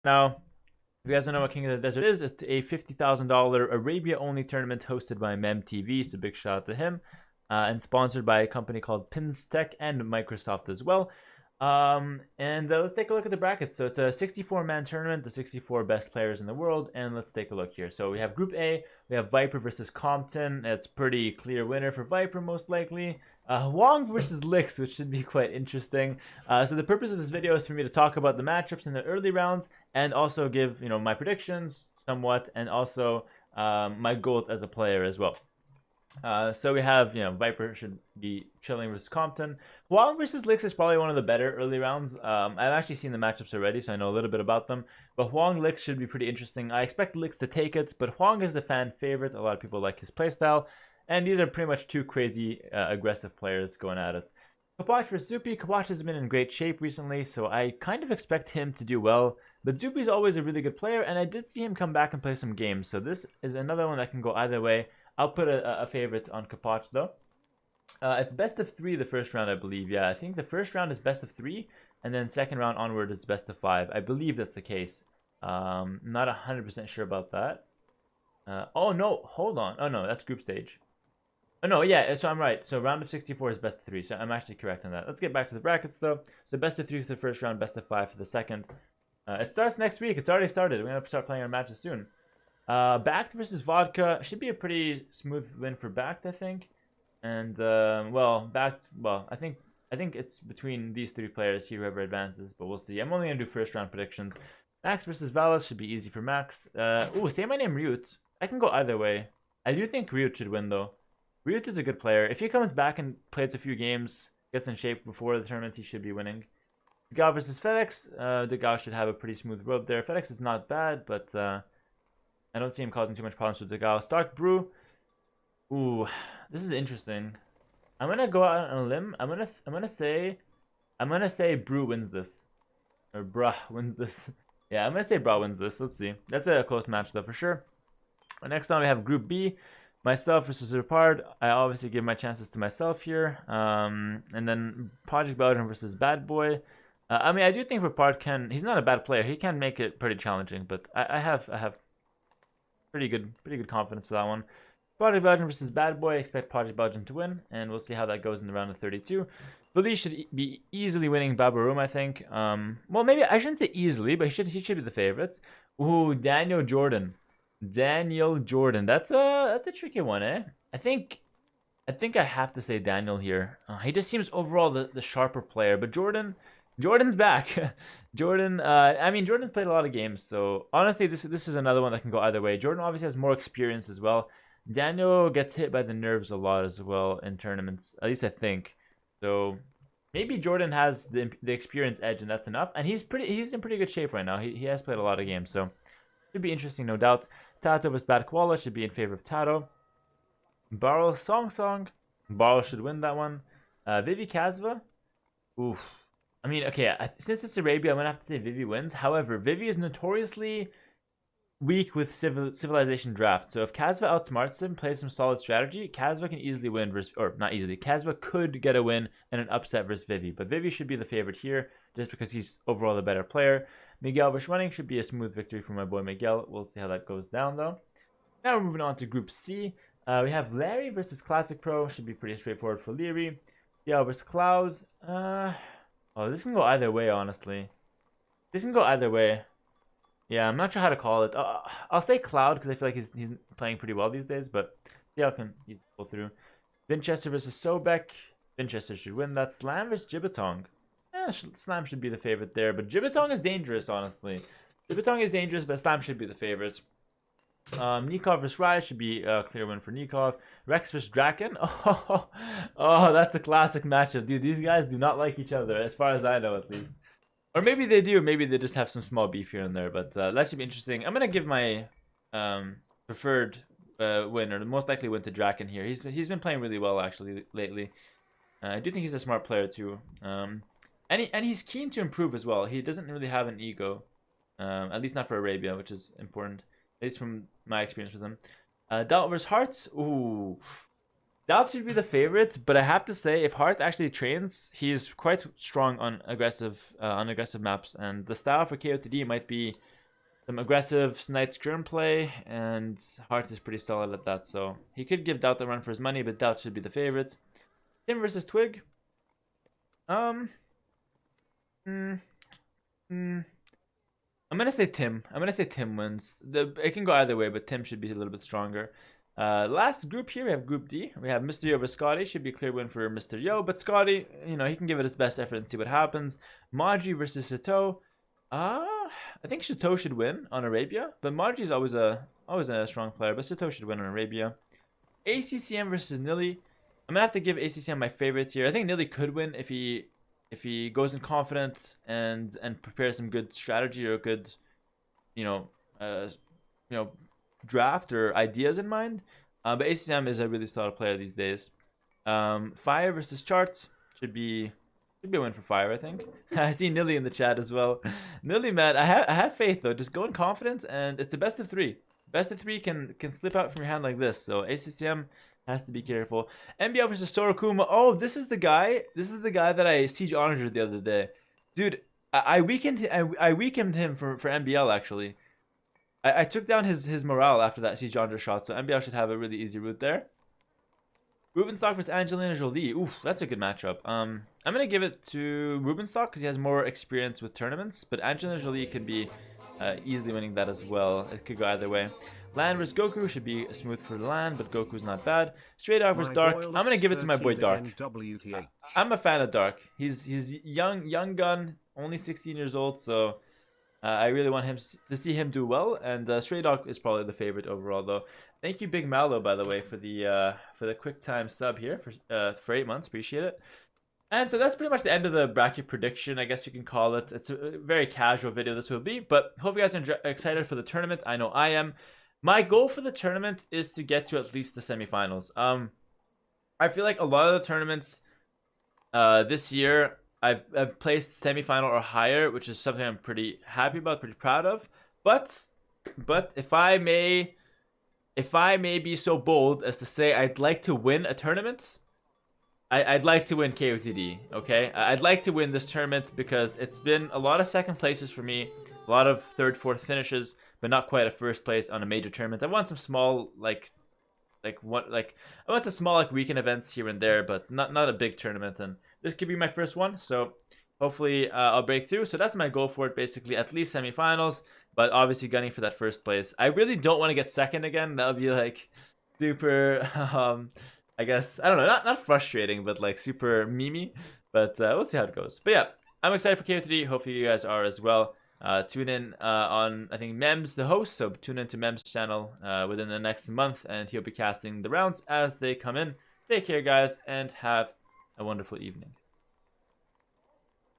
Now, if you guys don't know what King of the Desert is, it's a $50,000 Arabia-only tournament hosted by MemTV, so big shout out to him, and sponsored by a company called Pins Tech and Microsoft as well. And let's take a look at the brackets. So it's a 64-man tournament, the 64 best players in the world, and let's take a look here. So we have Group A, we have Viper versus Compton. It's pretty clear winner for Viper, most likely. Wong versus Licks, which should be quite interesting. So the purpose of this video is for me to talk about the matchups in the early rounds, and also give my predictions somewhat, and also my goals as a player as well. So we have, Viper should be chilling versus Compton. Huang versus Licks is probably one of the better early rounds. I've actually seen the matchups already, so I know a little bit about them. But Huang Licks should be pretty interesting. I expect Licks to take it, but Huang is the fan favorite. A lot of people like his playstyle. And these are pretty much two crazy aggressive players going at it. Kapach versus Zupi. Kapach has been in great shape recently, so I kind of expect him to do well. But Zupi is always a really good player, and I did see him come back and play some games. So this is another one that can go either way. I'll put a favorite on Kapach though. It's best of 3 the first round, I believe. Yeah, I think the first round is best of 3, and then second round onward is best of 5. I believe that's the case. Not 100% sure about that. Oh no, hold on. Oh no, that's group stage. Oh no, yeah, so I'm right. So round of 64 is best of 3, so I'm actually correct on that. Let's get back to the brackets though. So best of 3 for the first round, best of 5 for the second. It starts next week. It's already started. We're going to start playing our matches soon. Backed versus Vodka should be a pretty smooth win for Backed, I think. And Backed. Well, I think it's between these 3 players here, whoever advances. But we'll see. I'm only gonna do first round predictions. Max versus Valis should be easy for Max. Say my name Ryut. I can go either way. I do think Ryut should win though. Ryut is a good player. If he comes back and plays a few games, gets in shape before the tournament, he should be winning. Degao versus FedEx. Degao should have a pretty smooth road there. FedEx is not bad, but I don't see him causing too much problems with Degao. Stark Brew. Ooh, this is interesting. I'm gonna go out on a limb. I'm gonna say Brew wins this. Or Bruh wins this. Yeah, I'm gonna say Bruh wins this. Let's see. That's a close match though for sure. Next on we have Group B. Myself versus Ripard. I obviously give my chances to myself here. And then Project Belgium versus Bad Boy. I do think Ripard can. He's not a bad player. He can make it pretty challenging, but I have pretty good confidence for that one. Project Belgium versus Bad Boy. I expect Project Belgium to win, and we'll see how that goes in the round of 32. Belize should be easily winning Babaroom, I think. Well, maybe I shouldn't say easily, but he should be the favorite. Ooh, Daniel Jordan. That's a tricky one, eh? I think I have to say Daniel here. He just seems overall the sharper player, but Jordan's back. Jordan's played a lot of games, so honestly, this is another one that can go either way. Jordan obviously has more experience as well. Daniel gets hit by the nerves a lot as well in tournaments, at least I think. So maybe Jordan has the experience edge, and that's enough. And he's in pretty good shape right now. He has played a lot of games, so should be interesting, no doubt. Tato vs Bad Koala should be in favor of Tato. Barrel Song. Barrel should win that one. Vivi Kazva. Oof. Since it's Arabia, I'm gonna have to say Vivi wins. However, Vivi is notoriously weak with civilization draft. So if Kazva outsmarts him, plays some solid strategy, Kazva can easily win or not easily. Kazva could get a win and an upset versus Vivi, but Vivi should be the favorite here just because he's overall the better player. Miguel versus Running should be a smooth victory for my boy Miguel. We'll see how that goes down though. Now we're moving on to Group C. We have Larry versus Classic Pro. Should be pretty straightforward for Leary. DL versus Cloud. This can go either way, honestly. This can go either way. Yeah, I'm not sure how to call it. I'll say Cloud because I feel like he's playing pretty well these days, but DL can pull through. Winchester versus Sobek. Winchester should win that. Slam versus Jibbatong. Slam should be the favorite there, but Jibbatong is dangerous, honestly. Jibbatong is dangerous, but Slam should be the favorite. Nikov versus Rai should be a clear win for Nikov. Rex versus Draken. Oh, that's a classic matchup, dude. These guys do not like each other, as far as I know, at least. Or maybe they do. Maybe they just have some small beef here and there. But that should be interesting. I'm gonna give my preferred win, or the most likely win, to Draken here. He's been playing really well actually lately. I do think he's a smart player too. And he's keen to improve as well. He doesn't really have an ego, at least not for Arabia, which is important. At least from my experience with him. Doubt versus Hearts. Ooh. Doubt should be the favorite, but I have to say, if Hearth actually trains, he's quite strong on aggressive maps, and the style for KOTD might be some aggressive Knight Skirm play, and Hearth is pretty solid at that, so he could give Doubt the run for his money, but Doubt should be the favorites. Tim versus Twig. I'm gonna say Tim. I'm gonna say Tim wins. It can go either way, but Tim should be a little bit stronger. Last group here, we have Group D. We have Mr. Yo versus Scotty. Should be a clear win for Mr. Yo, but Scotty, you know, he can give it his best effort and see what happens. Maji versus Chateau. I think Chateau should win on Arabia, but Maji is always a strong player, but Chateau should win on Arabia. ACCM versus Nilly. I'm gonna have to give ACCM my favorite here. I think Nilly could win if he goes in confident and prepares some good strategy or good, draft or ideas in mind. But ACCM is a really solid player these days. Fire versus Chart should be a win for Fire, I think. I see Nilly in the chat as well. Nilly, man, I have faith though. Just go in confidence, and it's a best of 3. Best of 3 can slip out from your hand like this. So ACCM has to be careful. NBL versus Sorokuma. Oh, this is the guy. This is the guy that I siege honored the other day, dude. I weakened him for NBL actually. I took down his morale after that siege honor shot. So NBL should have a really easy route there. Rubenstock versus Angelina Jolie. Oof, that's a good matchup. I'm gonna give it to Rubenstock because he has more experience with tournaments, but Angelina Jolie could be easily winning that as well. It could go either way. Lan versus Goku should be smooth for Lan, but Goku's not bad. Straight Out versus Dark. I'm gonna give it to my boy Dark. I'm a fan of Dark. He's young gun, only 16 years old, so I really want him to see him do well. And Stray Dog is probably the favorite overall, though. Thank you, Big Mallow, by the way, for the quick time sub here for 8 months. Appreciate it. And so that's pretty much the end of the bracket prediction, I guess you can call it. It's a very casual video this will be, but hope you guys are excited for the tournament. I know I am. My goal for the tournament is to get to at least the semifinals. I feel like a lot of the tournaments this year I've placed semifinal or higher, which is something I'm pretty happy about, pretty proud of. But if I may be so bold as to say I'd like to win a tournament, I'd like to win KOTD, okay? I'd like to win this tournament because it's been a lot of second places for me, a lot of third, fourth finishes, but not quite a first place on a major tournament. I want some small I want some small weekend events here and there, but not a big tournament. And this could be my first one, so hopefully I'll break through. So that's my goal for it, basically, at least semifinals, but obviously gunning for that first place. I really don't want to get second again. That would be like super I guess, I don't know, not frustrating, but like super memey. But we'll see how it goes. But yeah, I'm excited for KOTD. Hopefully you guys are as well. Tune in on, I think, Mems, the host. So tune in to Mems' channel within the next month, and he'll be casting the rounds as they come in. Take care, guys, and have a wonderful evening.